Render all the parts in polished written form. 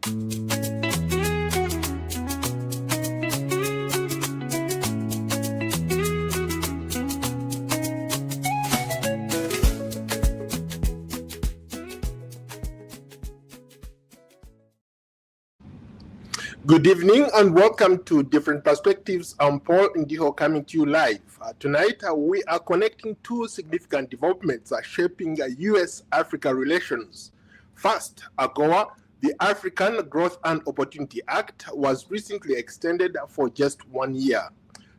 Good evening and welcome to Different Perspectives. I'm Paul Ndiho coming to you live. Tonight we are connecting two significant developments shaping US-Africa relations. First, Agoa, the African Growth and Opportunity Act, was recently extended for just 1 year.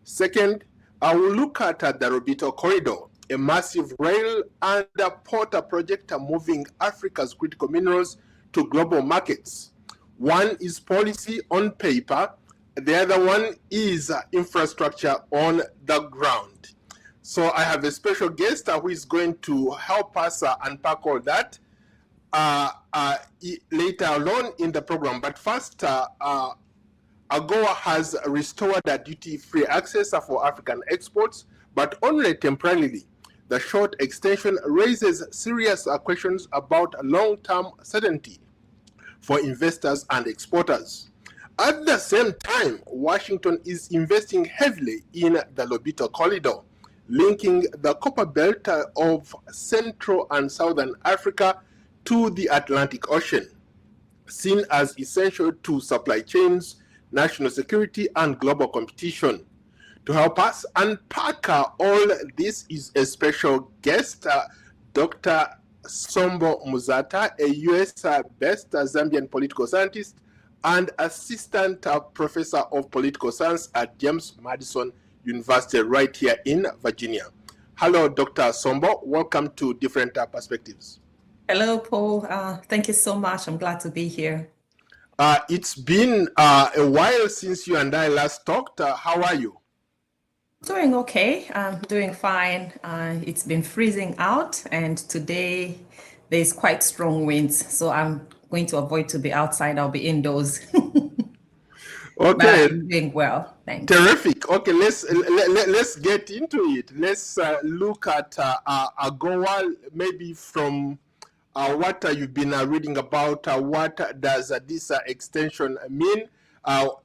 Second, I will look at the Lobito Corridor, a massive rail and port project moving Africa's critical minerals to global markets. One is policy on paper, the other one is infrastructure on the ground. So I have a special guest who is going to help us unpack all that later on in the program. But first, Agoa has restored duty-free access for African exports, but only temporarily. The short extension raises serious questions about long-term certainty for investors and exporters. At the same time, Washington is investing heavily in the Lobito Corridor, linking the copper belt of Central and Southern Africa to the Atlantic Ocean, seen as essential to supply chains, national security, and global competition. To help us unpack all this is a special guest, Dr. Sombo Muzata, a US-based Zambian political scientist and assistant professor of political science at James Madison University right here in Virginia. Hello, Dr. Sombo. Welcome to Different Perspectives. Hello, Paul. Thank you so much. I'm glad to be here. It's been a while since you and I last talked. How are you? Doing okay. I'm doing fine. It's been freezing out, and today there's quite strong winds, so I'm going to avoid to be outside. I'll be indoors. Okay. I'm doing well. Thanks. Terrific. Okay, let's get into it. Let's look at Agoa, maybe from what you've been reading about. What does this extension mean?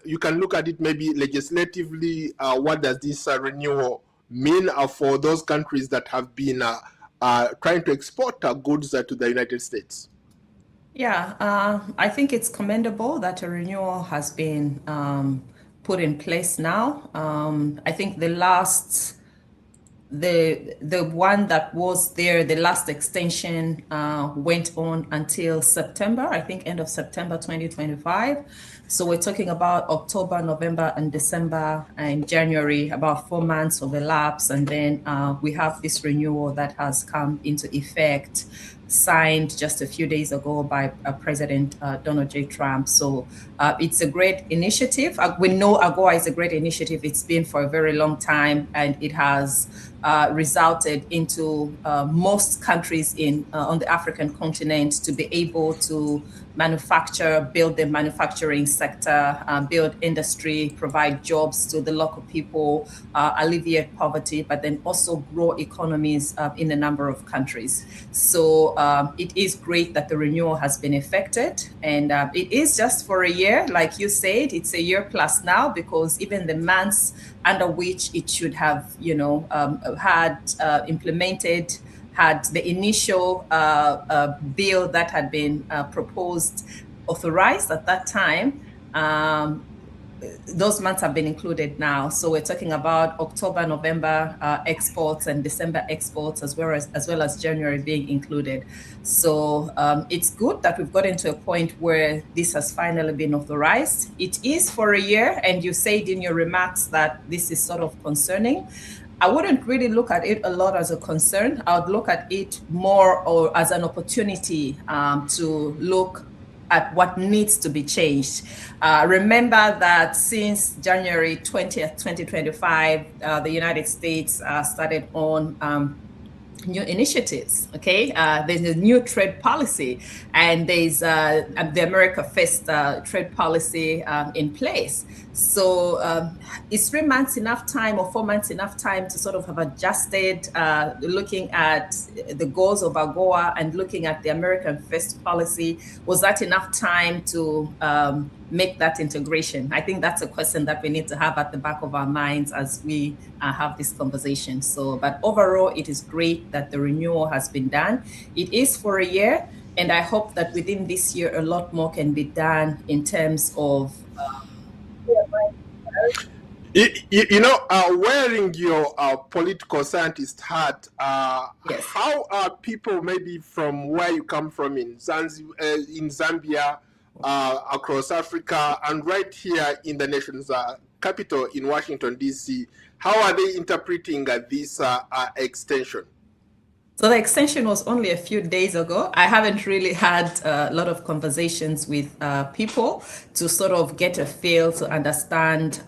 You can look at it maybe legislatively. What does this renewal mean for those countries that have been trying to export goods to the United States? Yeah, I think it's commendable that a renewal has been put in place now. I think the one that was there, the last extension went on until September, I think end of September 2025. So we're talking about October, November, and December, and January, about 4 months of elapse. And then we have this renewal that has come into effect, signed just a few days ago by President Donald J. Trump. So it's a great initiative. We know Agoa is a great initiative. It's been for a very long time, and it has resulted into most countries on the African continent to be able to manufacture, build the manufacturing sector, build industry, provide jobs to the local people, alleviate poverty, but then also grow economies in a number of countries. So it is great that the renewal has been effected, and it is just for a year. Like you said, it's a year plus now, because even the months under which it should have, had implemented, had the initial bill that had been proposed authorized at that time. Those months have been included now. So we're talking about October, November exports and December exports, as well as January being included. So it's good that we've gotten to a point where this has finally been authorized. It is for a year, and you said in your remarks that this is sort of concerning. I wouldn't really look at it a lot as a concern. I would look at it more or as an opportunity to look at what needs to be changed. Remember that since January 20th, 2025, the United States started on new initiatives, okay? There's a new trade policy, and there's the America First trade policy in place. So is 3 months enough time or 4 months enough time to sort of have adjusted, looking at the goals of AGOA and looking at the American First policy? Was that enough time to make that integration? I think that's a question that we need to have at the back of our minds as we have this conversation. So, but overall, it is great that the renewal has been done. It is for a year, and I hope that within this year, a lot more can be done in terms of wearing your political scientist hat, yes. how are people maybe from where you come from in Zambia, across Africa, and right here in the nation's capital in Washington, D.C., how are they interpreting this extension? So the extension was only a few days ago. I haven't really had a lot of conversations with people to sort of get a feel to understand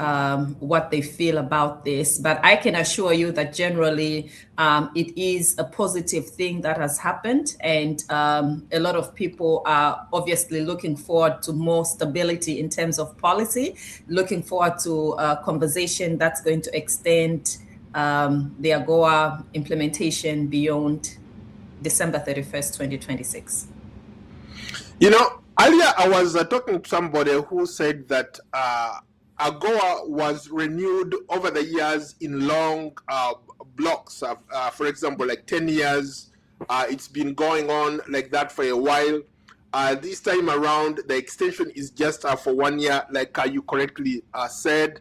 what they feel about this. But I can assure you that generally it is a positive thing that has happened. And a lot of people are obviously looking forward to more stability in terms of policy, looking forward to a conversation that's going to extend the AGOA implementation beyond December 31st, 2026. Earlier I was talking to somebody who said that AGOA was renewed over the years in long blocks. For example, like 10 years. It's been going on like that for a while. This time around, the extension is just for 1 year, like you correctly said.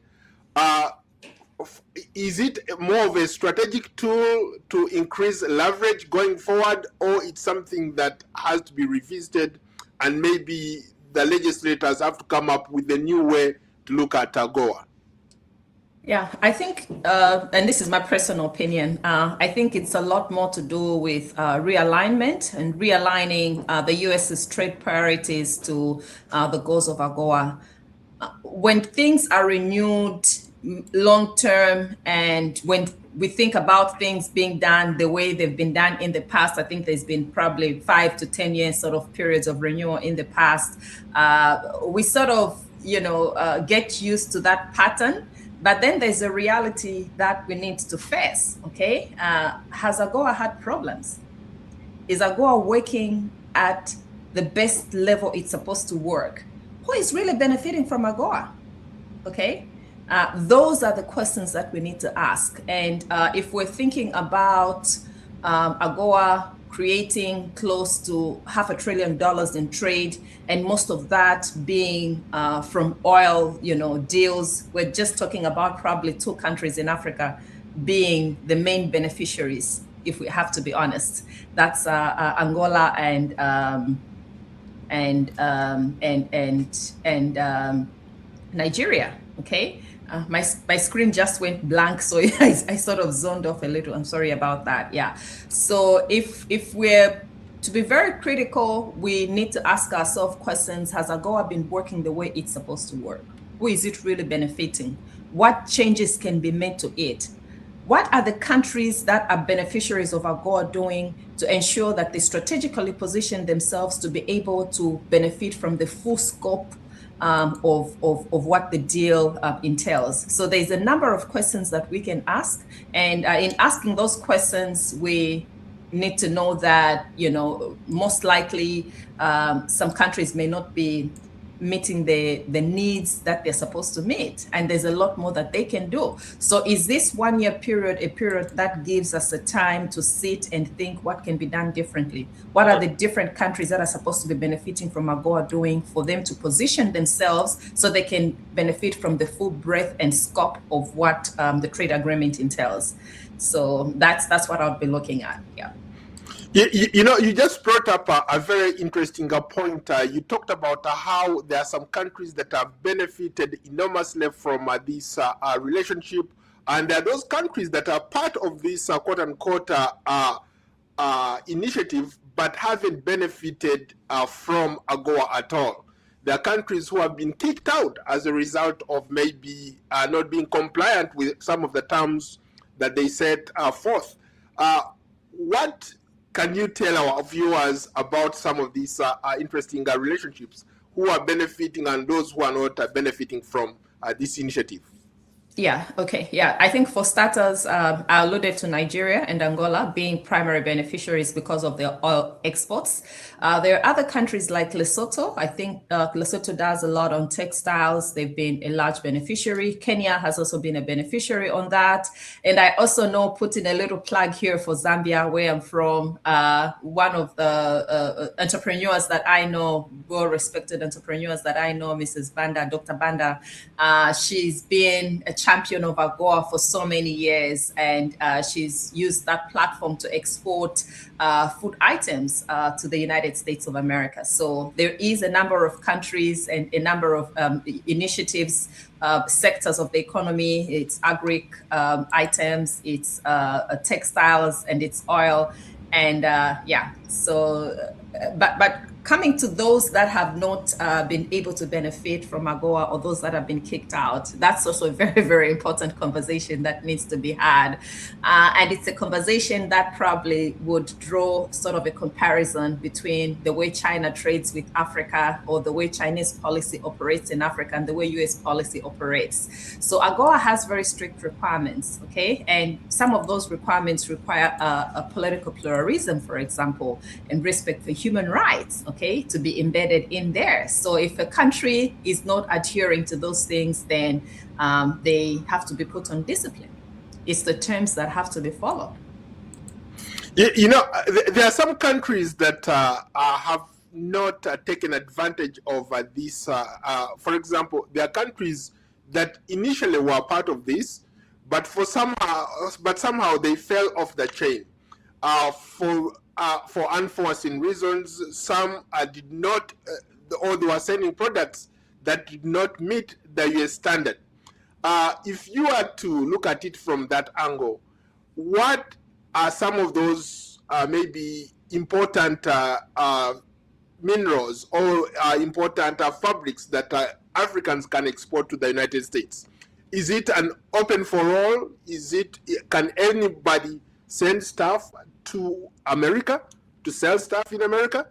Is it more of a strategic tool to increase leverage going forward, or it's something that has to be revisited and maybe the legislators have to come up with a new way to look at AGOA? Yeah, I think, and this is my personal opinion, I think it's a lot more to do with realignment and realigning the US's trade priorities to the goals of AGOA. When things are renewed long term, and when we think about things being done the way they've been done in the past, I think there's been probably 5 to 10 years sort of periods of renewal in the past. We sort of, get used to that pattern. But then there's a reality that we need to face, okay? Has AGOA had problems? Is AGOA working at the best level it's supposed to work? Who is really benefiting from AGOA, okay? Those are the questions that we need to ask. And if we're thinking about AGOA creating close to $500 billion in trade, and most of that being from oil, deals, we're just talking about probably 2 countries in Africa being the main beneficiaries, if we have to be honest. That's Angola and Nigeria. Okay. My screen just went blank, so I sort of zoned off a little. I'm sorry about that. Yeah. So if we're to be very critical, we need to ask ourselves questions. Has AGOA been working the way it's supposed to work? Who is it really benefiting? What changes can be made to it? What are the countries that are beneficiaries of AGOA doing to ensure that they strategically position themselves to be able to benefit from the full scope of what the deal entails? So there's a number of questions that we can ask, and in asking those questions, we need to know that most likely some countries may not be meeting the needs that they're supposed to meet, and there's a lot more that they can do. So is this 1 year period a period that gives us a time to sit and think what can be done differently? What are the different countries that are supposed to be benefiting from AGOA doing for them to position themselves so they can benefit from the full breadth and scope of what the trade agreement entails? So that's what I'll be looking at. Yeah. You just brought up a very interesting point. You talked about how there are some countries that have benefited enormously from this relationship, and there are those countries that are part of this quote-unquote initiative but haven't benefited from AGOA at all. There are countries who have been kicked out as a result of maybe not being compliant with some of the terms that they set forth. What can you tell our viewers about some of these interesting relationships? Who are benefiting and those who are not benefiting from this initiative? Yeah, okay. Yeah, I think for starters, I alluded to Nigeria and Angola being primary beneficiaries because of their oil exports. There are other countries like Lesotho. I think Lesotho does a lot on textiles. They've been a large beneficiary. Kenya has also been a beneficiary on that. And I also know, putting a little plug here for Zambia, where I'm from, one of the entrepreneurs that I know, well-respected entrepreneurs that I know, Mrs. Banda, Dr. Banda, she's been a champion of Agoa for so many years, and she's used that platform to export food items to the United States of America. So there is a number of countries and a number of initiatives, sectors of the economy. It's agri items, it's textiles, and it's oil. And yeah, so, but coming to those that have not been able to benefit from AGOA, or those that have been kicked out, that's also a very, very important conversation that needs to be had. And it's a conversation that probably would draw sort of a comparison between the way China trades with Africa, or the way Chinese policy operates in Africa, and the way US policy operates. So AGOA has very strict requirements, okay? And some of those requirements require a political pluralism, for example, and respect for human rights, okay, to be embedded in there. So if a country is not adhering to those things, then they have to be put on discipline. It's the terms that have to be followed. You know, there are some countries that have not taken advantage of this. For example, there are countries that initially were part of this, but somehow they fell off the chain for unforeseen reasons. Some did not, or they were sending products that did not meet the US standard. If you are to look at it from that angle, what are some of those maybe important minerals or important fabrics that Africans can export to the United States? Is it an open for all? Can anybody send stuff to America, to sell stuff in America?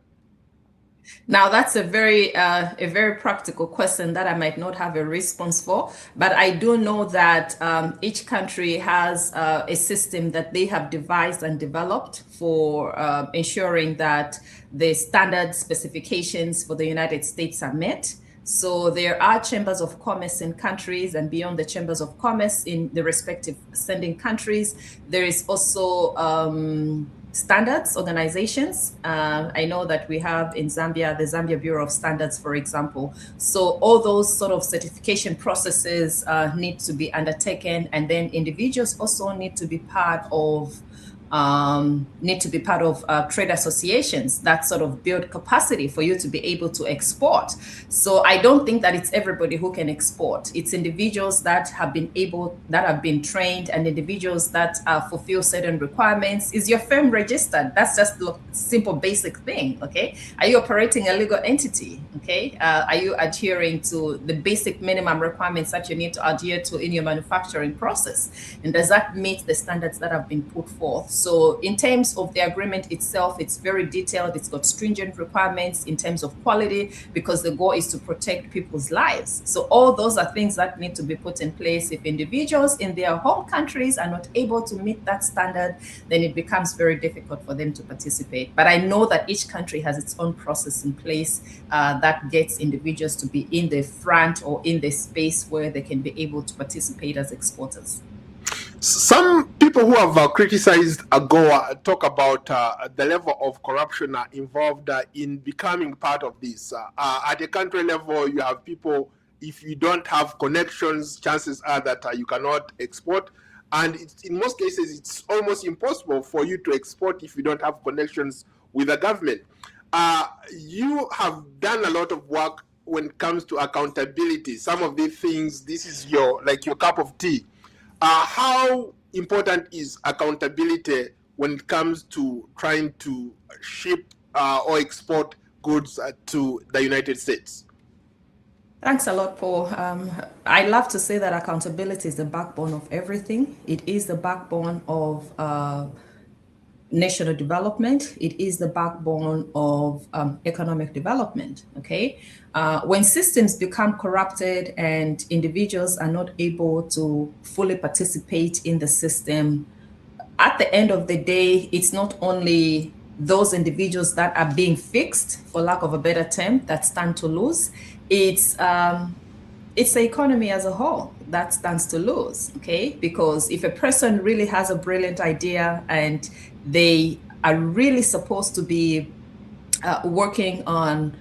Now, that's a very practical question that I might not have a response for, but I do know that each country has a system that they have devised and developed for ensuring that the standard specifications for the United States are met. So there are chambers of commerce in countries, and beyond the chambers of commerce in the respective sending countries, there is also standards organizations. I know that we have in Zambia, the Zambia Bureau of Standards, for example. So all those sort of certification processes need to be undertaken, and then individuals also need to be part of trade associations that sort of build capacity for you to be able to export. So I don't think that it's everybody who can export. It's individuals that have been trained, and individuals that fulfill certain requirements. Is your firm registered? That's just the simple basic thing, okay? Are you operating a legal entity, okay? Are you adhering to the basic minimum requirements that you need to adhere to in your manufacturing process? And does that meet the standards that have been put forth? So in terms of the agreement itself, it's very detailed. It's got stringent requirements in terms of quality, because the goal is to protect people's lives. So all those are things that need to be put in place. If individuals in their home countries are not able to meet that standard, then it becomes very difficult for them to participate. But I know that each country has its own process in place that gets individuals to be in the front or in the space where they can be able to participate as exporters. Some people who have criticized AGOA talk about the level of corruption involved in becoming part of this. At a country level, you have people, if you don't have connections, chances are that you cannot export. And in most cases, it's almost impossible for you to export if you don't have connections with the government. You have done a lot of work when it comes to accountability. Some of these things, this is your cup of tea. How important is accountability when it comes to trying to ship or export goods to the United States? Thanks a lot, Paul. I love to say that accountability is the backbone of everything. It is the backbone of national development. It is the backbone of economic development. Okay, when systems become corrupted and individuals are not able to fully participate in the system, at the end of the day, it's not only those individuals that are being fixed, for lack of a better term, that stand to lose. It's the economy as a whole that stands to lose, okay? Because if a person really has a brilliant idea and they are really supposed to be working on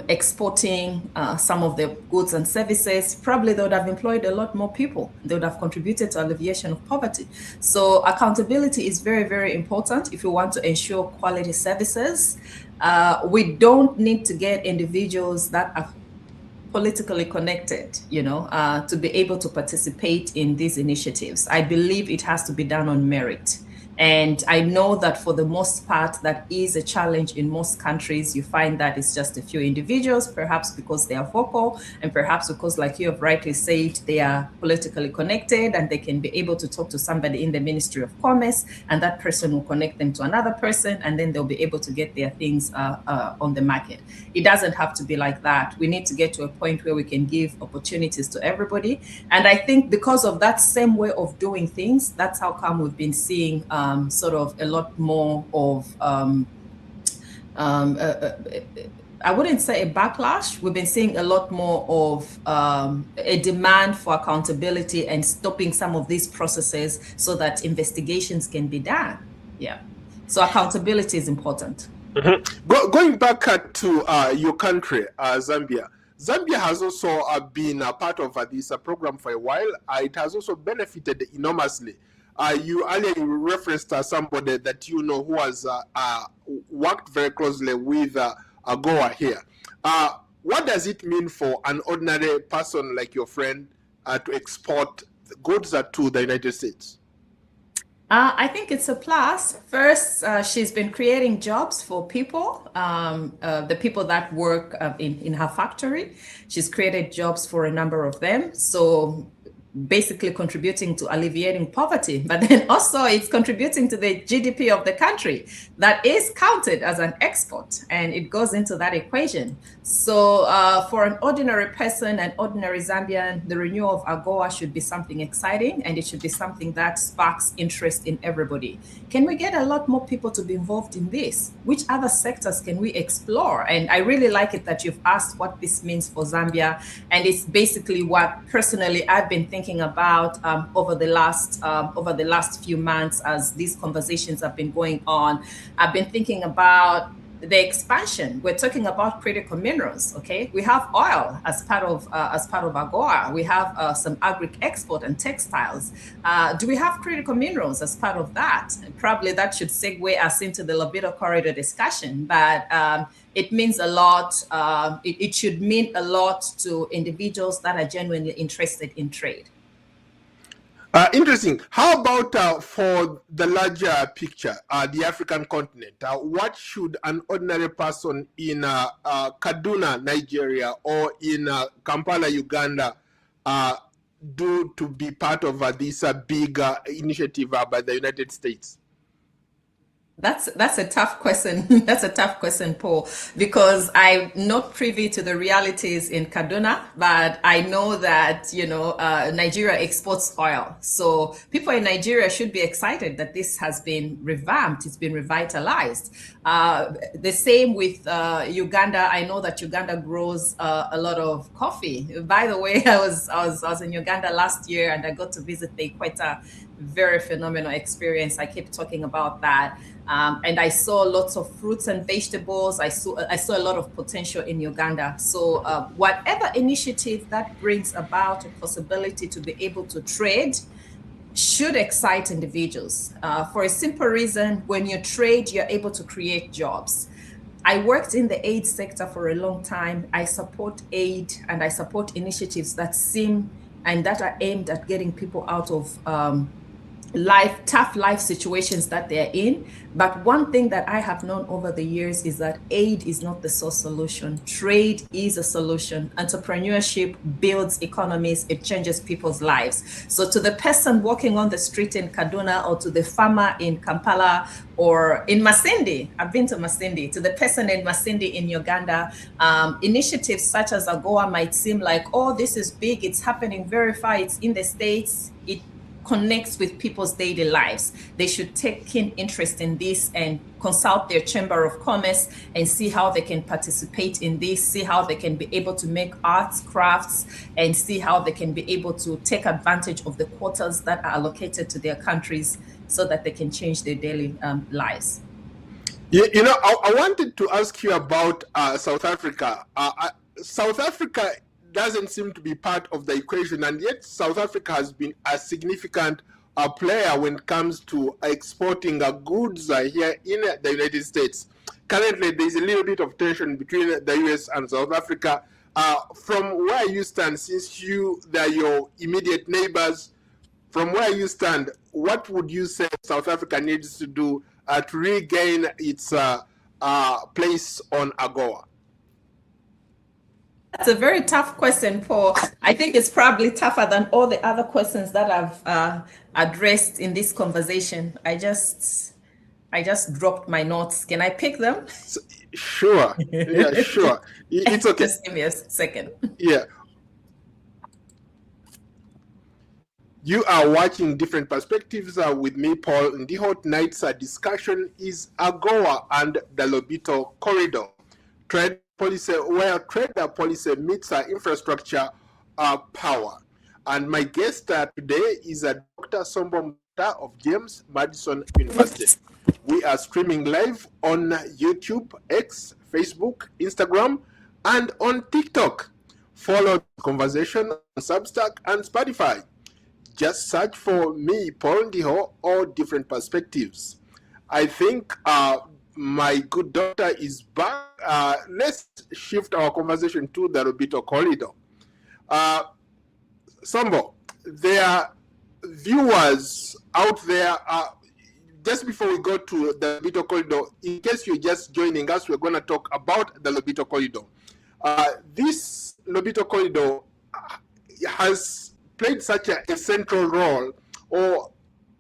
exporting some of the goods and services, probably they would have employed a lot more people. They would have contributed to alleviation of poverty. So accountability is very, very important if you want to ensure quality services. We don't need to get individuals that are politically connected, to be able to participate in these initiatives. I believe it has to be done on merit. And I know that for the most part, that is a challenge in most countries. You find that it's just a few individuals, perhaps because they are vocal, and perhaps because, like you have rightly said, they are politically connected and they can be able to talk to somebody in the Ministry of Commerce, and that person will connect them to another person, and then they'll be able to get their things on the market. It doesn't have to be like that. We need to get to a point where we can give opportunities to everybody. And I think because of that same way of doing things, that's how come we've been seeing sort of a lot more of, I wouldn't say a backlash. We've been seeing a lot more of a demand for accountability and stopping some of these processes so that investigations can be done. Yeah. So accountability is important. Going back to your country, Zambia. Zambia has also been a part of this program for a while. It has also benefited enormously. You earlier referenced somebody that you know who has worked very closely with Agoa here. What does it mean for an ordinary person like your friend to export goods to the United States? I think it's a plus. First, she's been creating jobs for people, the people that work in her factory. She's created jobs for a number of them. So basically contributing to alleviating poverty, but then also it's contributing to the GDP of the country that is counted as an export, and it goes into that equation. So for an ordinary person, an ordinary Zambian, the renewal of Agoa should be something exciting, and it should be something that sparks interest in everybody. Can we get a lot more people to be involved in this? Which other sectors can we explore? And I really like it that you've asked what this means for Zambia, and it's basically what personally I've been thinking about over the last few months as these conversations have been going on. I've been thinking about the expansion. We're talking about critical minerals. Okay, we have oil as part of Agoa. We have some agri export and textiles. Do we have critical minerals as part of that? Probably that should segue us into the libido corridor discussion, but it means a lot. It should mean a lot to individuals that are genuinely interested in trade. Interesting. How about for the larger picture, the African continent? What should an ordinary person in Kaduna, Nigeria, or in Kampala, Uganda, do to be part of this big initiative by the United States? That's a tough question. That's a tough question, Paul, because I'm not privy to the realities in Kaduna, but I know that, Nigeria exports oil. So people in Nigeria should be excited that this has been revamped. It's been revitalized. The same with Uganda. I know that Uganda grows a lot of coffee. By the way, I was in Uganda last year and I got to visit the Equator. Very phenomenal experience. I keep talking about that. And I saw lots of fruits and vegetables. I saw a lot of potential in Uganda. So whatever initiative that brings about a possibility to be able to trade should excite individuals. For a simple reason, when you trade, you're able to create jobs. I worked in the aid sector for a long time. I support aid and I support initiatives that are aimed at getting people out of tough life situations that they're in. But one thing that I have known over the years is that aid is not the sole solution. Trade is a solution. Entrepreneurship builds economies, it changes people's lives. So to the person walking on the street in Kaduna, or to the farmer in Kampala, or in Masindi, I've been to Masindi, to the person in Masindi in Uganda, initiatives such as Agoa might seem like, oh, this is big, it's happening very far, it's in the States, it connects with people's daily lives. They should take keen interest in this and consult their Chamber of Commerce and see how they can participate in this, see how they can be able to make arts, crafts, and see how they can be able to take advantage of the quotas that are allocated to their countries so that they can change their daily lives. You know, I wanted to ask you about South Africa. South Africa doesn't seem to be part of the equation, and yet South Africa has been a significant player when it comes to exporting goods here in the United States. Currently, there's a little bit of tension between the US and South Africa. From where you stand, since they're your immediate neighbors, from where you stand, what would you say South Africa needs to do to regain its place on Agoa? That's a very tough question, Paul. I think it's probably tougher than all the other questions that I've addressed in this conversation. I just dropped my notes. Can I pick them? Sure. Yeah, sure. It's okay. Just give me a second. Yeah. You are watching Different Perspectives with me, Paul Ndiho. Tonight's discussion is Agoa and the Lobito Corridor. Trade policy, where trade policy meets infrastructure power. And my guest today is Dr. Sombo Mata of James Madison University. We are streaming live on YouTube, X, Facebook, Instagram, and on TikTok. Follow the conversation on Substack and Spotify. Just search for me, Paul Ndiho, or Different Perspectives. I think my good doctor is back. Let's shift our conversation to the Lobito Corridor. Sambo, there are viewers out there. Just before we go to the Lobito Corridor, in case you're just joining us, we're going to talk about the Lobito Corridor. This Lobito Corridor has played such a central role, or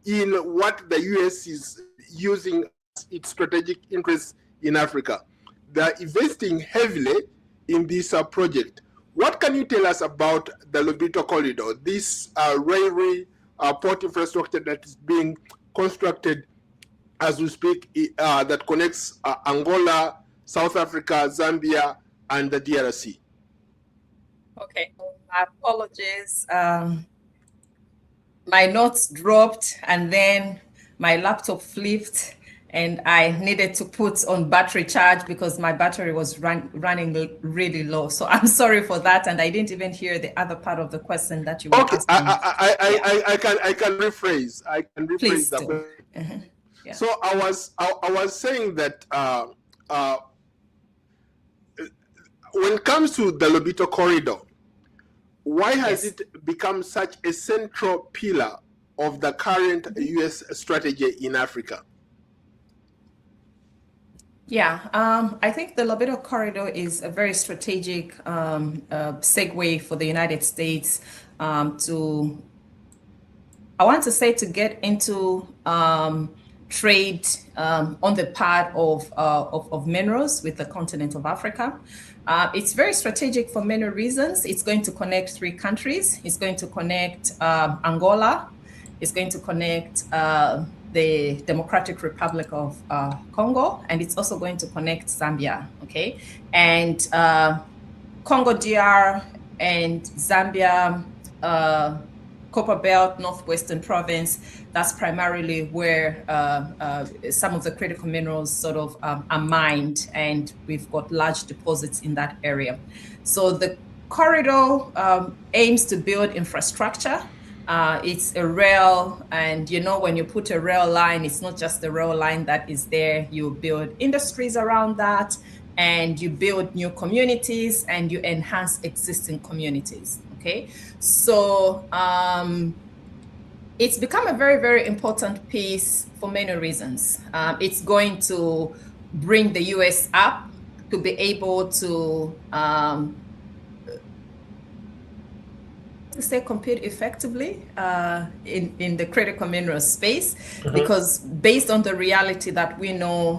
in what the U.S. is using its strategic interests in Africa. They're investing heavily in this project. What can you tell us about the Lobito Corridor, this railway port infrastructure that is being constructed as we speak, that connects Angola, South Africa, Zambia, and the DRC? Okay, my apologies. My notes dropped and then my laptop flipped and I needed to put on battery charge because my battery was running really low. So I'm sorry for that, and I didn't even hear the other part of the question that you were asking. I can rephrase. I can rephrase Please the do. question. Yeah. So I was saying that when it comes to the Lobito Corridor, why has it become such a central pillar of the current U.S. strategy in Africa? Yeah, I think the Lobito Corridor is a very strategic segue for the United States to get into trade on the part of minerals with the continent of Africa. It's very strategic for many reasons. It's going to connect 3 countries. It's going to connect Angola. It's going to connect the Democratic Republic of Congo, and it's also going to connect Zambia, okay? And Congo DR and Zambia, Copper Belt, Northwestern Province, that's primarily where some of the critical minerals sort of are mined, and we've got large deposits in that area. So the corridor aims to build infrastructure. It's a rail, and you know, when you put a rail line, it's not just the rail line that is there. You build industries around that, and you build new communities, and you enhance existing communities. Okay, so It's become a very, very important piece for many reasons. It's going to bring the US up to be able to compete effectively in the critical mineral space, because based on the reality that we know,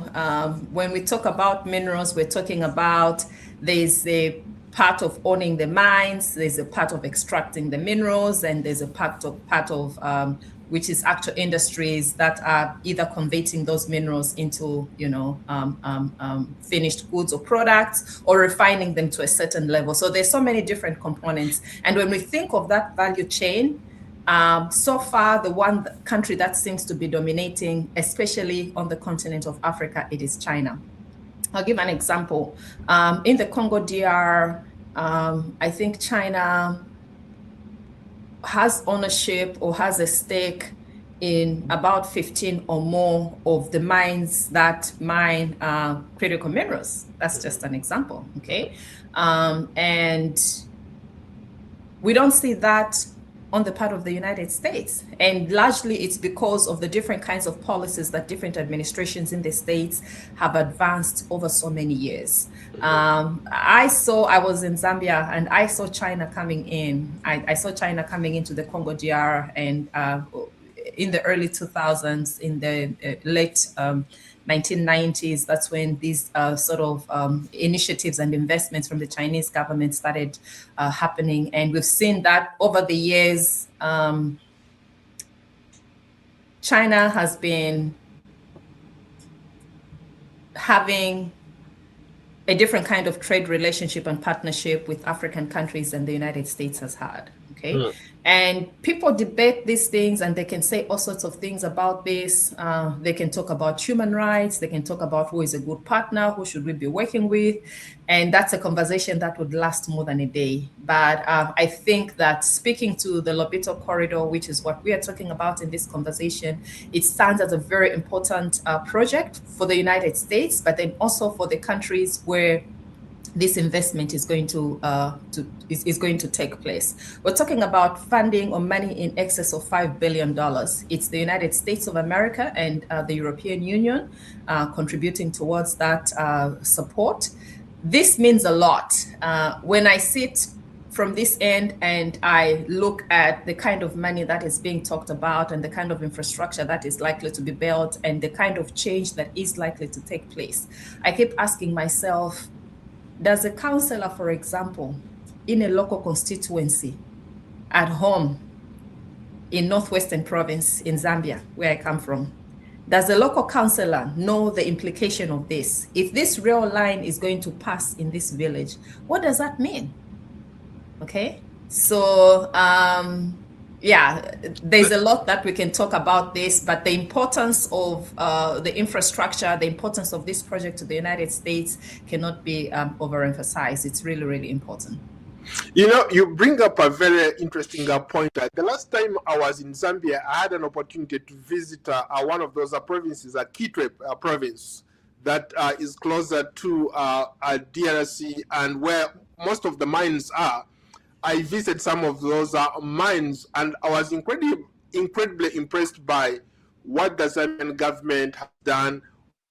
when we talk about minerals, we're talking about there's a part of owning the mines, there's a part of extracting the minerals, and there's a part of which is actual industries that are either converting those minerals into, finished goods or products, or refining them to a certain level. So there's so many different components. And when we think of that value chain, so far, the one country that seems to be dominating, especially on the continent of Africa, it is China. I'll give an example. In the Congo DR, I think China has ownership or has a stake in about 15 or more of the mines that mine critical minerals. That's just an example, okay? And we don't see that on the part of the United States. And largely it's because of the different kinds of policies that different administrations in the States have advanced over so many years. I was in Zambia and I saw China coming in. I saw China coming into the Congo DR, and in the early 2000s, in the late 1990s, that's when these initiatives and investments from the Chinese government started happening. And we've seen that over the years, China has been having a different kind of trade relationship and partnership with African countries than the United States has had. Okay. And people debate these things and they can say all sorts of things about this. They can talk about human rights. They can talk about who is a good partner, who should we be working with. And that's a conversation that would last more than a day. But I think that speaking to the Lobito Corridor, which is what we are talking about in this conversation, it stands as a very important project for the United States, but then also for the countries where this investment is going to take place. We're talking about funding or money in excess of $5 billion. It's the United States of America and the European Union contributing towards that support. This means a lot. When I sit from this end and I look at the kind of money that is being talked about and the kind of infrastructure that is likely to be built and the kind of change that is likely to take place, I keep asking myself, does a councillor, for example, in a local constituency at home in Northwestern Province in Zambia, where I come from, does the local councillor know the implication of this? If this rail line is going to pass in this village, what does that mean? Okay, so yeah, there's a lot that we can talk about this, but the importance of the infrastructure, the importance of this project to the United States cannot be overemphasized. It's really, really important. You know, you bring up a very interesting point. The last time I was in Zambia, I had an opportunity to visit one of those provinces, Kitwe province, that is closer to DRC and where most of the mines are. I visited some of those mines, and I was incredibly impressed by what the Zambian government has done,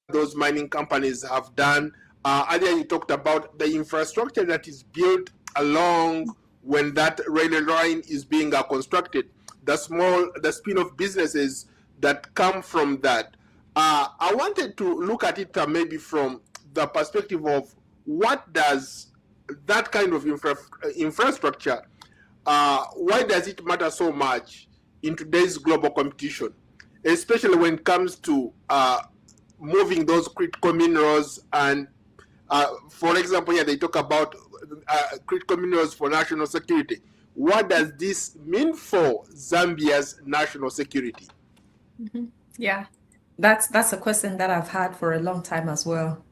what those mining companies have done. Earlier you talked about the infrastructure that is built along when that railway line is being constructed, the spin-off businesses that come from that. I wanted to look at it maybe from the perspective of what does that kind of infrastructure, why does it matter so much in today's global competition, especially when it comes to moving those critical minerals? And for example, yeah, they talk about critical minerals for national security. What does this mean for Zambia's national security? Mm-hmm. Yeah, that's a question that I've had for a long time as well.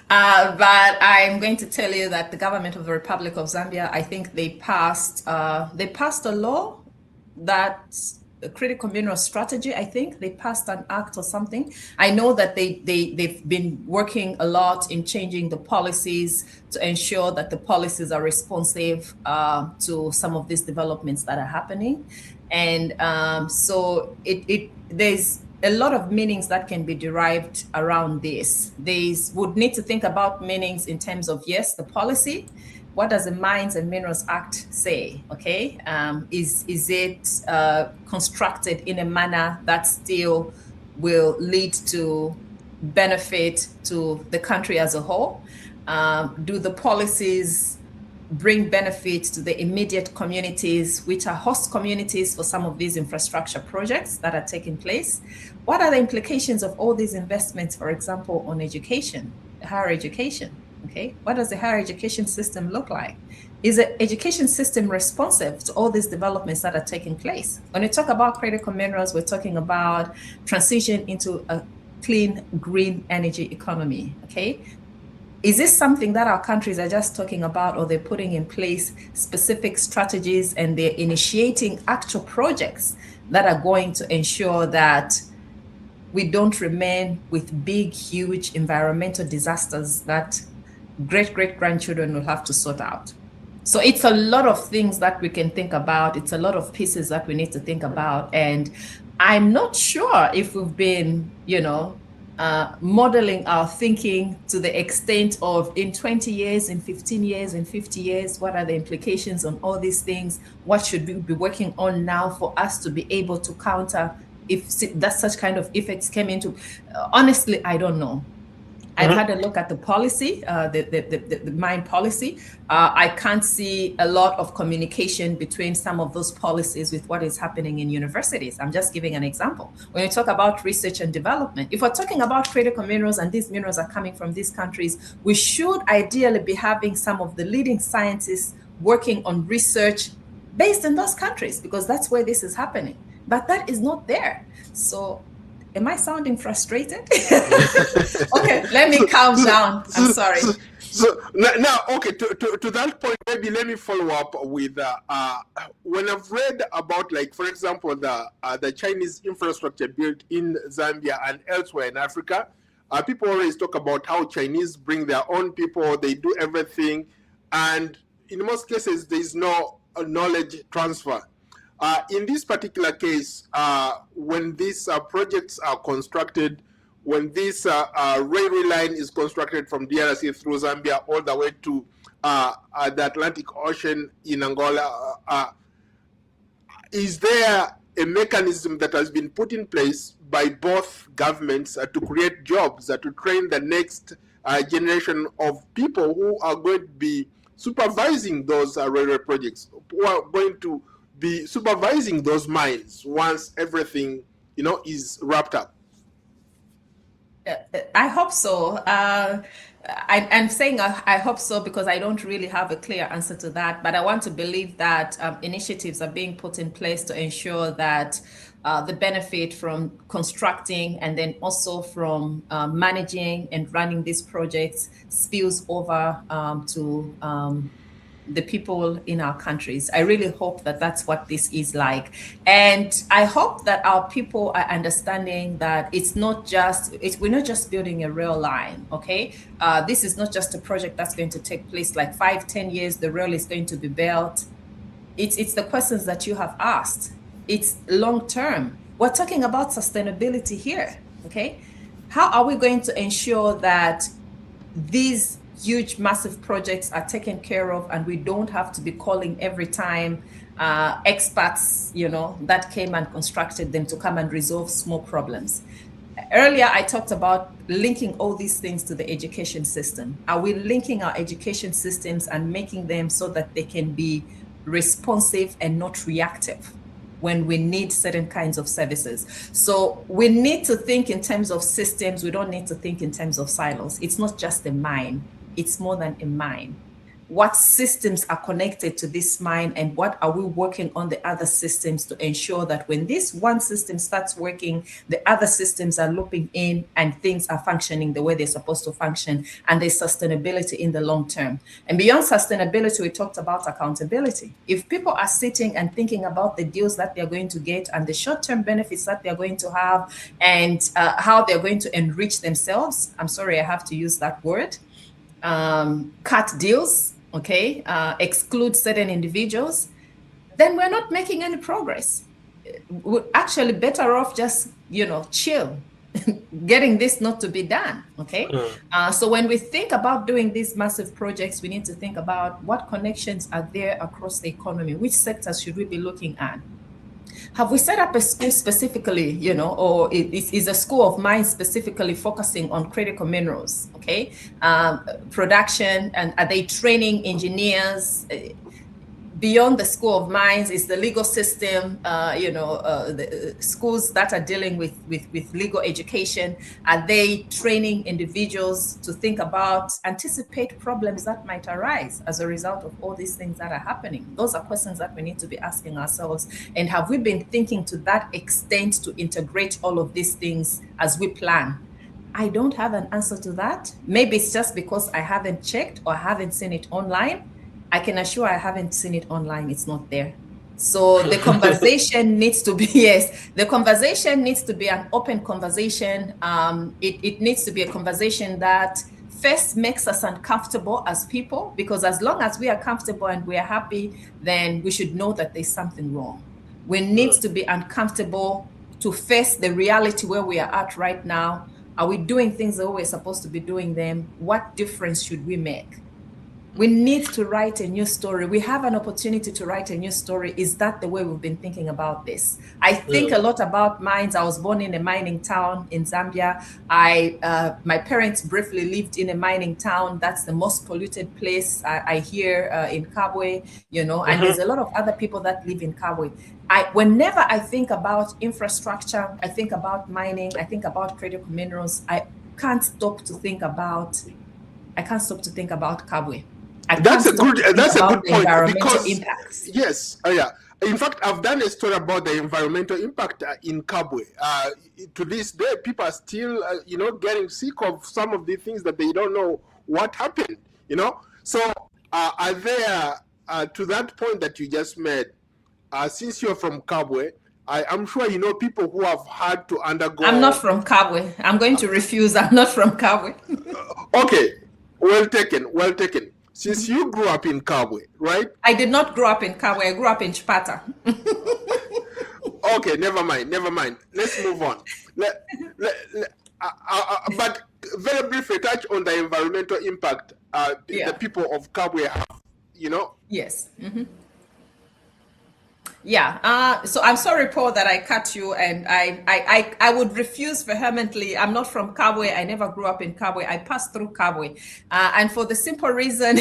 But I'm going to tell you that the government of the Republic of Zambia, I think they passed a law that a critical mineral strategy. I think they passed an act or something. I know that they've been working a lot in changing the policies to ensure that the policies are responsive to some of these developments that are happening. And so there's a lot of meanings that can be derived around this. Would need to think about meanings in terms of, yes, the policy. What does the Mines and Minerals Act say? Okay, is it constructed in a manner that still will lead to benefit to the country as a whole? Do the policies bring benefits to the immediate communities, which are host communities for some of these infrastructure projects that are taking place? What are the implications of all these investments, for example, on education, higher education? Okay, what does the higher education system look like? Is the education system responsive to all these developments that are taking place? When we talk about critical minerals, we're talking about transition into a clean, green energy economy, okay? Is this something that our countries are just talking about, or they're putting in place specific strategies and they're initiating actual projects that are going to ensure that we don't remain with big, huge environmental disasters that great-great-grandchildren will have to sort out? So it's a lot of things that we can think about. It's a lot of pieces that we need to think about. And I'm not sure if we've been, modeling our thinking to the extent of, in 20 years, in 15 years, in 50 years, what are the implications on all these things? What should we be working on now for us to be able to counter if that such kind of effects came into? Honestly, I don't know. I've had a look at the policy, the mine policy. I can't see a lot of communication between some of those policies with what is happening in universities. I'm just giving an example. When we talk about research and development, if we're talking about critical minerals and these minerals are coming from these countries, we should ideally be having some of the leading scientists working on research based in those countries, because that's where this is happening. But that is not there. So am I sounding frustrated? Okay, let me calm down. I'm sorry. So now, okay, to that point, maybe let me follow up with when I've read about, like, for example, the Chinese infrastructure built in Zambia and elsewhere in Africa. People always talk about how Chinese bring their own people, they do everything, and in most cases, there is no knowledge transfer. In this particular case, when these projects are constructed, when this railway line is constructed from DRC through Zambia all the way to the Atlantic Ocean in Angola, is there a mechanism that has been put in place by both governments to create jobs, to train the next generation of people who are going to be supervising those railway projects, who are going to be supervising those mines once everything, is wrapped up? I hope so. I'm saying I hope so because I don't really have a clear answer to that. But I want to believe that initiatives are being put in place to ensure that the benefit from constructing and then also from managing and running these projects spills over to the people in our countries. I really hope that that's what this is like. And I hope that our people are understanding that we're not just building a rail line, okay? This is not just a project that's going to take place like 5-10 years, the rail is going to be built. It's the questions that you have asked. It's long-term. We're talking about sustainability here, okay? How are we going to ensure that these huge, massive projects are taken care of and we don't have to be calling every time experts, that came and constructed them to come and resolve small problems? Earlier, I talked about linking all these things to the education system. Are we linking our education systems and making them so that they can be responsive and not reactive when we need certain kinds of services? So we need to think in terms of systems. We don't need to think in terms of silos. It's not just a mine. It's more than a mine. What systems are connected to this mine, and what are we working on the other systems to ensure that when this one system starts working, the other systems are looping in and things are functioning the way they're supposed to function, and there's sustainability in the long term. And beyond sustainability, we talked about accountability. If people are sitting and thinking about the deals that they're going to get and the short-term benefits that they're going to have and how they're going to enrich themselves, I'm sorry, I have to use that word, cut deals, okay, exclude certain individuals, then we're not making any progress. we're actually better off just, chill, getting this not to be done. Okay. So when we think about doing these massive projects, we need to think about what connections are there across the economy. Which sectors should we be looking at? Have we set up a school specifically, or is a school of mines specifically focusing on critical minerals, okay? Production, and are they training engineers? Beyond the School of Mines is the legal system, the schools that are dealing with legal education. Are they training individuals to think about, anticipate problems that might arise as a result of all these things that are happening? Those are questions that we need to be asking ourselves. And have we been thinking to that extent to integrate all of these things as we plan? I don't have an answer to that. Maybe it's just because I haven't checked or haven't seen it online. I can assure I haven't seen it online. It's not there. So the conversation needs to be, yes, the conversation needs to be an open conversation. It needs to be a conversation that first makes us uncomfortable as people, because as long as we are comfortable and we are happy, then we should know that there's something wrong. We need to be uncomfortable to face the reality where we are at right now. Are we doing things the way we're supposed to be doing them? What difference should we make? We need to write a new story. We have an opportunity to write a new story. Is that the way we've been thinking about this? I think a lot about mines. I was born in a mining town in Zambia. My parents briefly lived in a mining town. That's the most polluted place I hear in Kabwe, and there's a lot of other people that live in Kabwe. Whenever I think about infrastructure, I think about mining, I think about critical minerals, I can't stop to think about Kabwe. That's a good point, because impacts. Yes, yeah. In fact, I've done a story about the environmental impact in Kabwe. To this day, people are still, getting sick of some of the things that they don't know what happened. So are there, to that point that you just made, since you're from Kabwe, I'm sure you know people who have had to undergo. I'm not from Kabwe. I'm going to refuse. I'm not from Kabwe. Okay, well taken. Since you grew up in Kabwe, right? I did not grow up in Kabwe. I grew up in Chipata. Okay, never mind. Let's move on. But very briefly, touch on the environmental impact the people of Kabwe have, Yes. Mm-hmm. Yeah. So I'm sorry, Paul, that I cut you, and I would refuse vehemently. I'm not from Kabwe. I never grew up in Kabwe. I passed through Kabwe, and for the simple reason,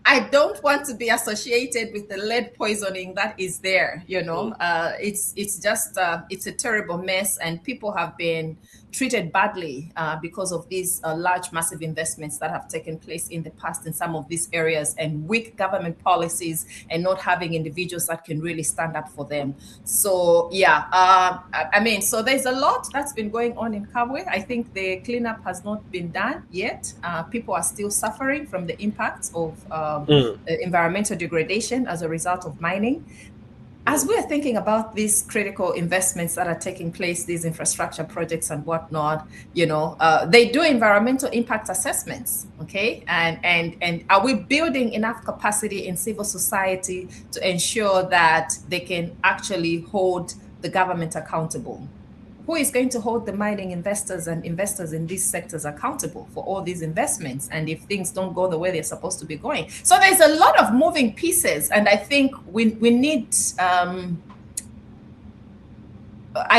I don't want to be associated with the lead poisoning that is there. It's just it's a terrible mess, and people have been treated badly because of these large, massive investments that have taken place in the past in some of these areas, and weak government policies, and not having individuals that can really stand up for them. So so there's a lot that's been going on in Kabwe. I think the cleanup has not been done yet. People are still suffering from the impacts of environmental degradation as a result of mining. As we're thinking about these critical investments that are taking place, these infrastructure projects and whatnot, they do environmental impact assessments, okay? And are we building enough capacity in civil society to ensure that they can actually hold the government accountable? Who is going to hold the mining investors and investors in these sectors accountable for all these investments, and if things don't go the way they're supposed to be going? So there's a lot of moving pieces, and I think we need, I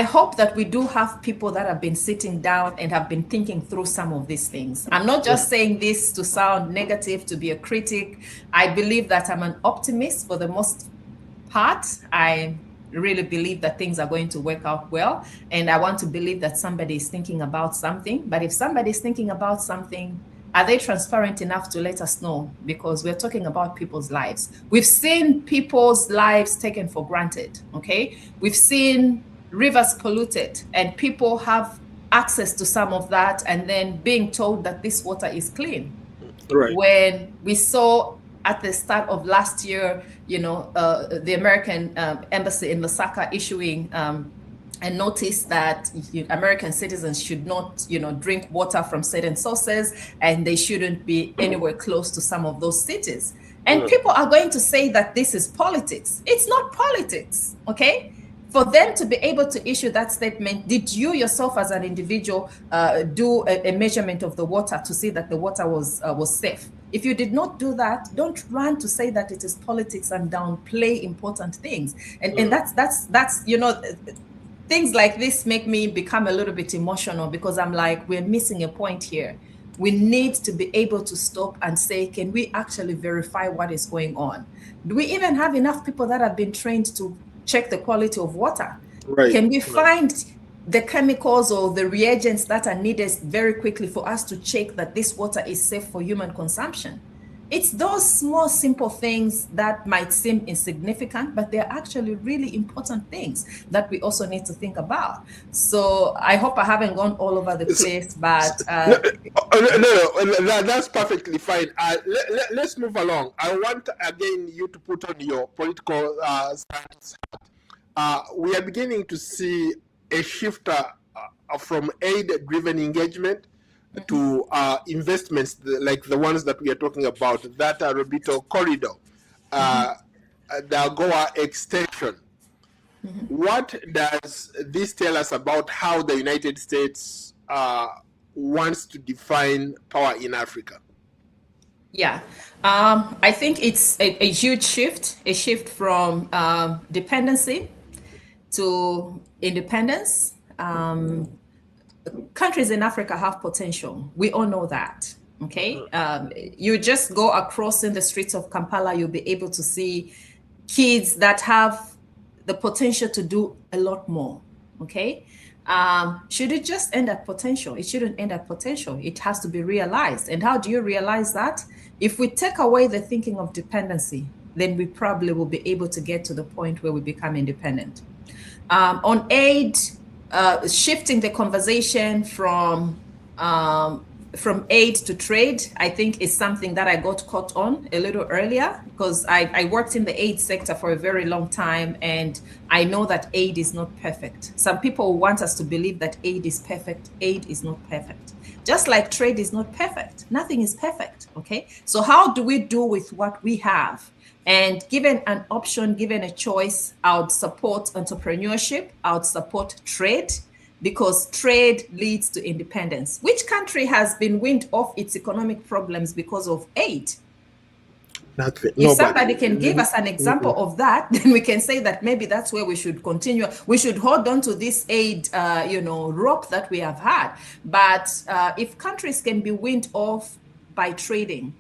hope that we do have people that have been sitting down and have been thinking through some of these things. I'm not just saying this to sound negative, to be a critic. I believe that I'm an optimist for the most part. I really believe that things are going to work out well, and I want to believe that somebody is thinking about something. But if somebody is thinking about something, are they transparent enough to let us know? Because we're talking about people's lives. We've seen people's lives taken for granted, okay? We've seen rivers polluted, and people have access to some of that, and then being told that this water is clean. Right. When we saw at the start of last year, the American embassy in Lusaka issuing a notice that American citizens should not, drink water from certain sources, and they shouldn't be anywhere close to some of those cities. And people are going to say that this is politics. It's not politics, okay? For them to be able to issue that statement, did you yourself as an individual do a measurement of the water to see that the water was safe? If you did not do that, don't run to say that it is politics and downplay important things. And that's you know, things like this make me become a little bit emotional, because I'm like, we're missing a point here. We need to be able to stop and say, can we actually verify what is going on? Do we even have enough people that have been trained to check the quality of water? Right. Can we find the chemicals or the reagents that are needed very quickly for us to check that this water is safe for human consumption? It's those small, simple things that might seem insignificant, but they're actually really important things that we also need to think about. So I hope I haven't gone all over the place, but no, that's perfectly fine. Let's move along. I want again you to put on your political stance. We are beginning to see a shift from aid-driven engagement to investments like the ones that we are talking about, that Robito corridor, the Agoa extension. What does this tell us about how the United States wants to define power in Africa? Yeah, I think it's a huge shift, a shift from dependency to independence. Countries in Africa have potential. We all know that. Okay. You just go across in the streets of Kampala, you'll be able to see kids that have the potential to do a lot more. Okay. Should it just end at potential? It shouldn't end at potential. It has to be realized. And how do you realize that? If we take away the thinking of dependency, then we probably will be able to get to the point where we become independent. On aid, shifting the conversation from aid to trade, I think is something that I got caught on a little earlier, because I worked in the aid sector for a very long time, and I know that aid is not perfect. Some people want us to believe that aid is perfect. Aid is not perfect. Just like trade is not perfect. Nothing is perfect, okay? So how do we do with what we have? And given an option, given a choice, I would support entrepreneurship. I would support trade, because trade leads to independence. Which country has been weaned off its economic problems because of aid? Nothing. If somebody can give us an example of that, then we can say that maybe that's where we should continue. We should hold on to this aid, rope that we have had. But if countries can be weaned off by trading,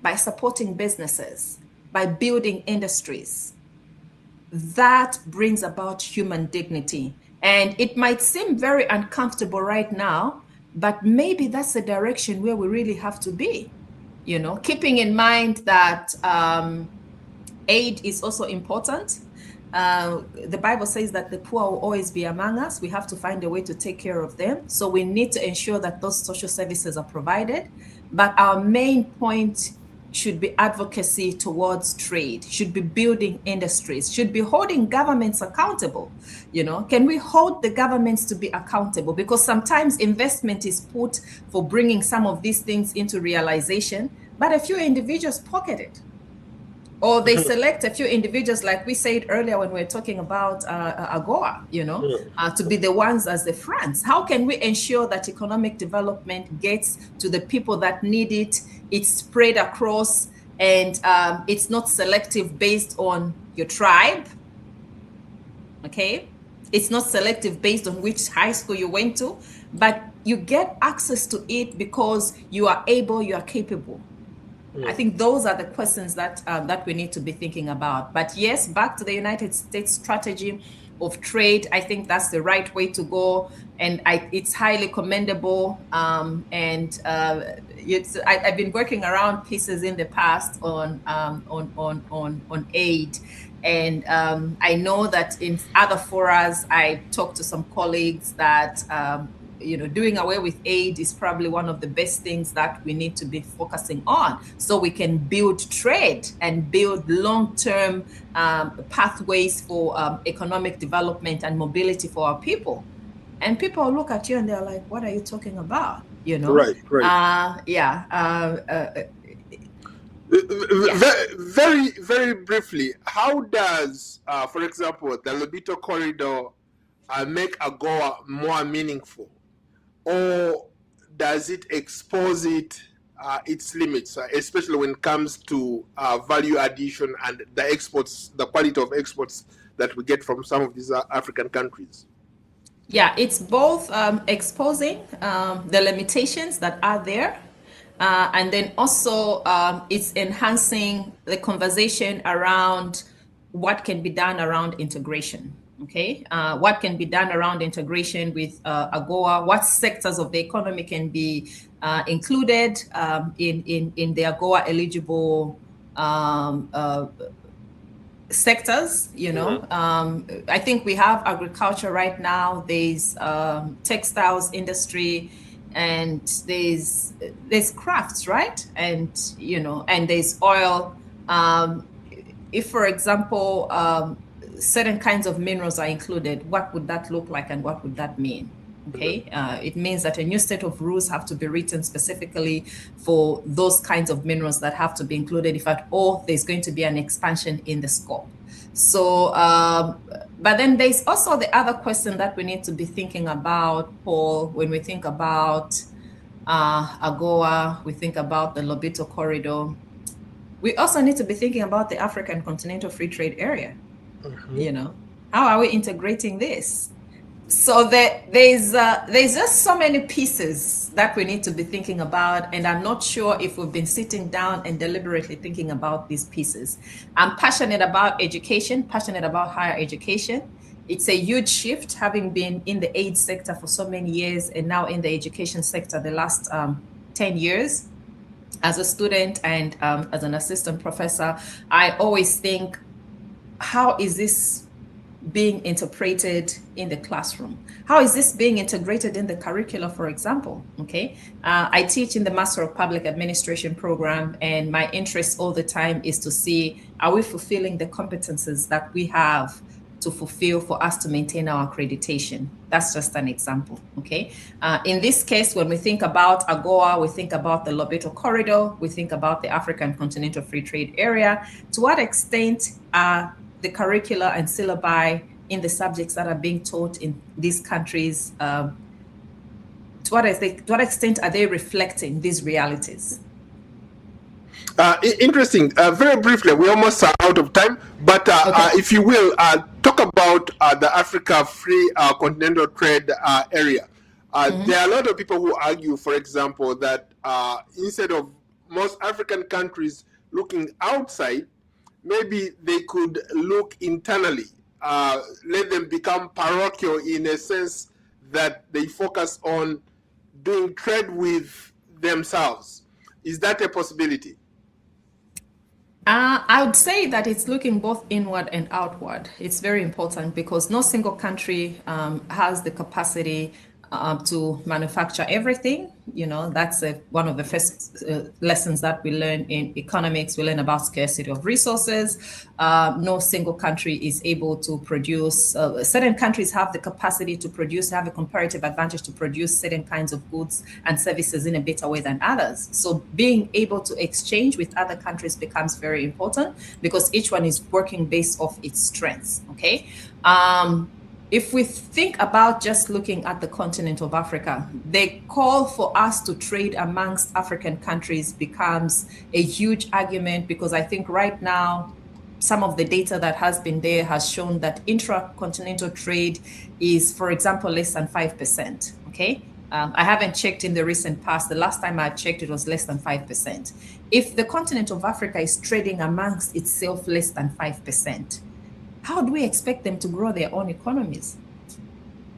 by supporting businesses, by building industries, that brings about human dignity. And it might seem very uncomfortable right now, but maybe that's the direction where we really have to be. Keeping in mind that aid is also important. The Bible says that the poor will always be among us. We have to find a way to take care of them. So we need to ensure that those social services are provided. But our main point should be advocacy towards trade, should be building industries, should be holding governments accountable. Can we hold the governments to be accountable? Because sometimes investment is put for bringing some of these things into realization, but a few individuals pocket it. Or they select a few individuals, like we said earlier when we were talking about Agoa, to be the ones as the fronts. How can we ensure that economic development gets to the people that need it? It's spread across, and it's not selective based on your tribe. Okay? It's not selective based on which high school you went to, but you get access to it because you are able, you are capable. I think those are the questions that we need to be thinking about. But yes, back to the United States strategy of trade, I think that's the right way to go, and it's highly commendable. I've been working around pieces in the past on aid, and I know that in other forums, I talked to some colleagues that doing away with aid is probably one of the best things that we need to be focusing on, so we can build trade and build long-term pathways for economic development and mobility for our people. And people look at you and they're like, what are you talking about? Right. Very, very briefly, how does, for example, the Lobito corridor make Agoa more meaningful, or does it expose its limits, especially when it comes to value addition and the exports, the quality of exports that we get from some of these African countries? Yeah, it's both exposing the limitations that are there, and then also it's enhancing the conversation around what can be done around integration. Okay, what can be done around integration with AGOA? What sectors of the economy can be included in the AGOA eligible sectors, you know. I think we have agriculture right now, there's textiles industry, and there's crafts, right? And you know, and there's oil. If for example certain kinds of minerals are included, what would that look like and what would that mean? Okay, it means that a new set of rules have to be written specifically for those kinds of minerals that have to be included, if at all there's going to be an expansion in the scope. So, but then there's also the other question that we need to be thinking about, Paul, when we think about AGOA, we think about the Lobito corridor. We also need to be thinking about the African Continental Free Trade Area. You know, how are we integrating this? So there's just so many pieces that we need to be thinking about, and I'm not sure if we've been sitting down and deliberately thinking about these pieces. I'm passionate about education, passionate about higher education. It's a huge shift, having been in the aid sector for so many years and now in the education sector the last 10 years. As a student and as an assistant professor, I always think, how is this being interpreted in the classroom? How is this being integrated in the curricula, for example? Okay, I teach in the Master of Public Administration program, and my interest all the time is to see, are we fulfilling the competences that we have to fulfill for us to maintain our accreditation? That's just an example, okay? In this case, when we think about AGOA, we think about the Lobito corridor, we think about the African Continental Free Trade Area. To what extent are the curricula and syllabi in the subjects that are being taught in these countries, to what extent are they reflecting these realities? Interesting. Very briefly, we're almost out of time, but Okay. if you will, talk about the Africa Free Continental Trade Area. There are a lot of people who argue, for example, that instead of most African countries looking outside, maybe they could look internally, let them become parochial in a sense that they focus on doing trade with themselves. Is that a possibility? I would say that it's looking both inward and outward. It's very important because no single country has the capacity to manufacture everything. You know, that's one of the first lessons that we learn in economics. We learn about scarcity of resources. No single country is able to produce. Certain countries have the capacity to produce, have a comparative advantage to produce certain kinds of goods and services in a better way than others. So being able to exchange with other countries becomes very important because each one is working based off its strengths. Okay. If we think about just looking at the continent of Africa, the call for us to trade amongst African countries becomes a huge argument because I think right now, some of the data that has been there has shown that intra-continental trade is, for example, less than 5%. Okay. I haven't checked in the recent past. The last time I checked, it was less than 5%. If the continent of Africa is trading amongst itself less than 5%, how do we expect them to grow their own economies?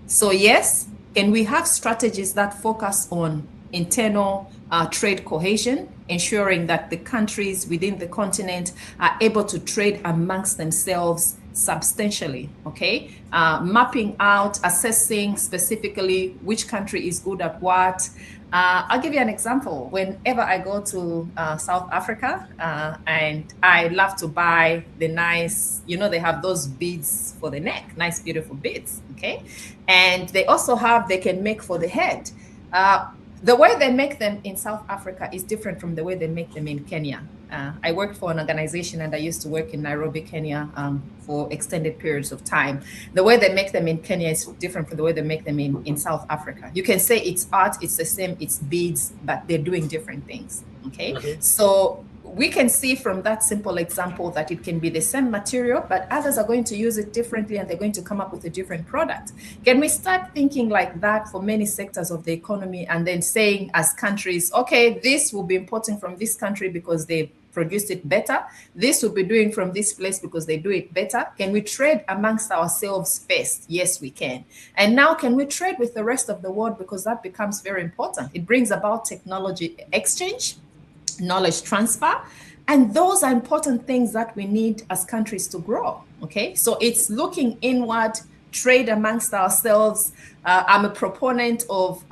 So yes, can we have strategies that focus on internal trade cohesion, ensuring that the countries within the continent are able to trade amongst themselves substantially, okay? Mapping out, assessing specifically which country is good at what. I'll give you an example. Whenever I go to South Africa, and I love to buy the nice, you know, they have those beads for the neck, nice, beautiful beads, okay? And they also have, they can make for the head. The way they make them in South Africa is different from the way they make them in Kenya. I worked for an organization, and I used to work in Nairobi, Kenya, for extended periods of time. The way they make them in Kenya is different from the way they make them in South Africa. You can say it's art, it's the same, it's beads, but they're doing different things. Okay. Mhm. So we can see from that simple example that it can be the same material, but others are going to use it differently and they're going to come up with a different product. Can we start thinking like that for many sectors of the economy, and then saying as countries, okay, this will be importing from this country because they produced it better. This will be doing from this place because they do it better. Can we trade amongst ourselves first? Yes, we can. And now can we trade with the rest of the world? Because that becomes very important. It brings about technology exchange, knowledge transfer, and those are important things that we need as countries to grow. Okay, so it's looking inward, trade amongst ourselves. I'm a proponent of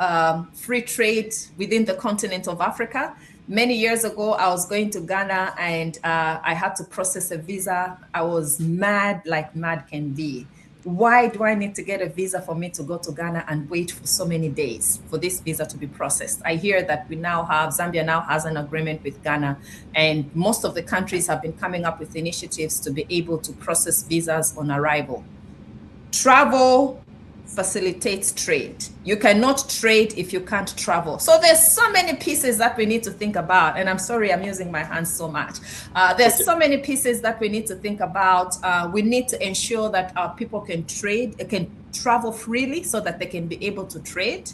free trade within the continent of Africa. Many years ago, I was going to Ghana, and I had to process a visa. I was mad, like mad can be. Why do I need to get a visa for me to go to Ghana and wait for so many days for this visa to be processed? I hear that Zambia now has an agreement with Ghana, and most of the countries have been coming up with initiatives to be able to process visas on arrival. Travel facilitates trade. You cannot trade if you can't travel. So there's so many pieces that we need to think about. And I'm sorry, I'm using my hands so much. There's so many pieces that we need to think about. We need to ensure that our people can travel freely so that they can be able to trade.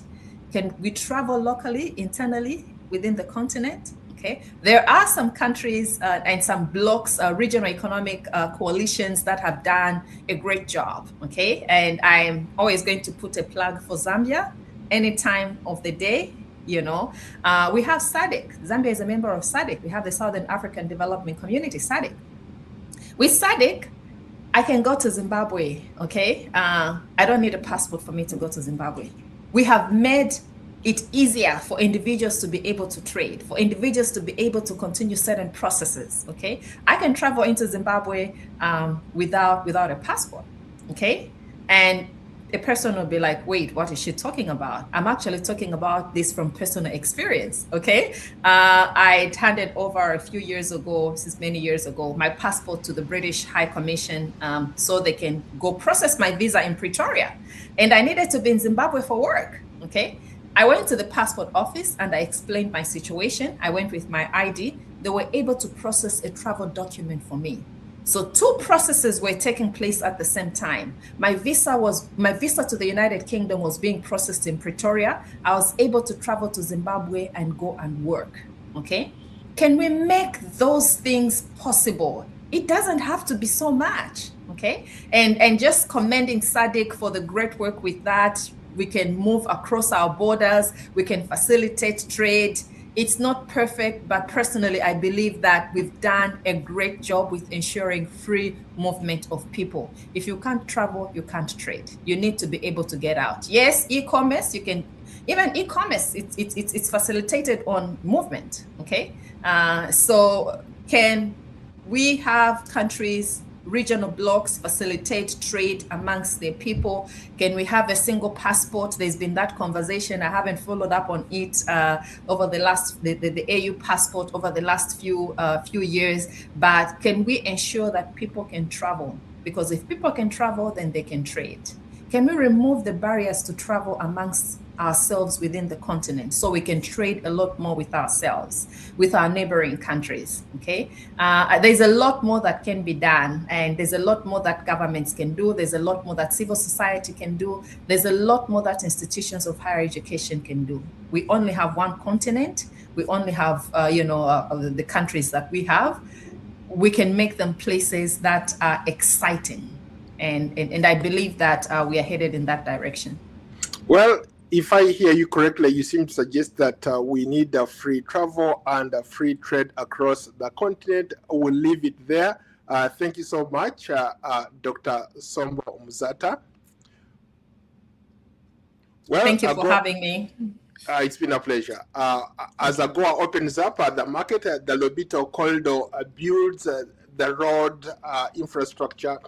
Can we travel locally, internally, within the continent? Okay. There are some countries and some blocks, regional economic coalitions that have done a great job. Okay. And I'm always going to put a plug for Zambia any time of the day. You know, we have SADC. Zambia is a member of SADC. We have the Southern African Development Community, SADC. With SADC, I can go to Zimbabwe. Okay. I don't need a passport for me to go to Zimbabwe. We have made it easier for individuals to be able to trade, for individuals to be able to continue certain processes. Okay, I can travel into Zimbabwe without a passport. Okay, and a person will be like, wait, what is she talking about? I'm actually talking about this from personal experience. Okay, I handed over a few years ago, since many years ago, my passport to the British High Commission so they can go process my visa in Pretoria, and I needed to be in Zimbabwe for work. Okay. I went to the passport office and I explained my situation. I went with my ID. They were able to process a travel document for me. So two processes were taking place at the same time. My visa to the United Kingdom was being processed in Pretoria. I was able to travel to Zimbabwe and go and work. Okay. Can we make those things possible? It doesn't have to be so much. Okay. And just commending SADC for the great work with that. We can move across our borders. We can facilitate trade. It's not perfect, but personally, I believe that we've done a great job with ensuring free movement of people. If you can't travel, you can't trade. You need to be able to get out. Yes, e-commerce, you can, even e-commerce, it's facilitated on movement, okay? So can we have countries, regional blocks facilitate trade amongst their people? Can we have a single passport? There's been that conversation. I haven't followed up on it over the last the AU passport over the last few years. But can we ensure that people can travel? Because if people can travel, then they can trade. Can we remove the barriers to travel amongst ourselves within the continent so we can trade a lot more with ourselves, with our neighboring countries? Okay, there's a lot more that can be done, and there's a lot more that governments can do. There's a lot more that civil society can do. There's a lot more that institutions of higher education can do. We only have one continent. We only have, the countries that we have. We can make them places that are exciting. And I believe that we are headed in that direction. Well, if I hear you correctly, you seem to suggest that we need a free travel and a free trade across the continent. We'll leave it there. Thank you so much, Dr. Sombo Mzata. Well, thank you for having me. It's been a pleasure. As Agoa opens up the market, the Lobito corridor builds the road infrastructure.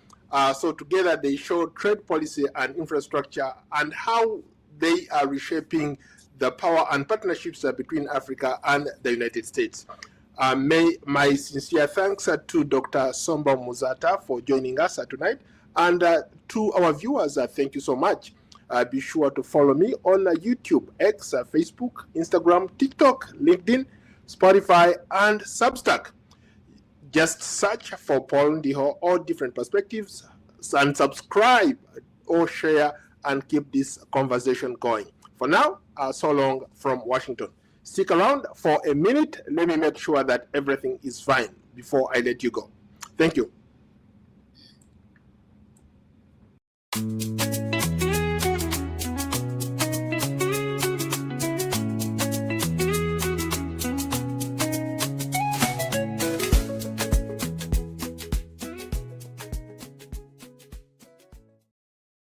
So together they show trade policy and infrastructure and how they are reshaping the power and partnerships between Africa and the United States. My sincere thanks to Dr. Somba Muzata for joining us tonight, and to our viewers, thank you so much. Be sure to follow me on YouTube, X, Facebook, Instagram, TikTok, LinkedIn, Spotify, and Substack. Just search for Paul Ndiho, all different perspectives, and subscribe or share and keep this conversation going. For now, so long from Washington. Stick around for a minute. Let me make sure that everything is fine before I let you go. Thank you.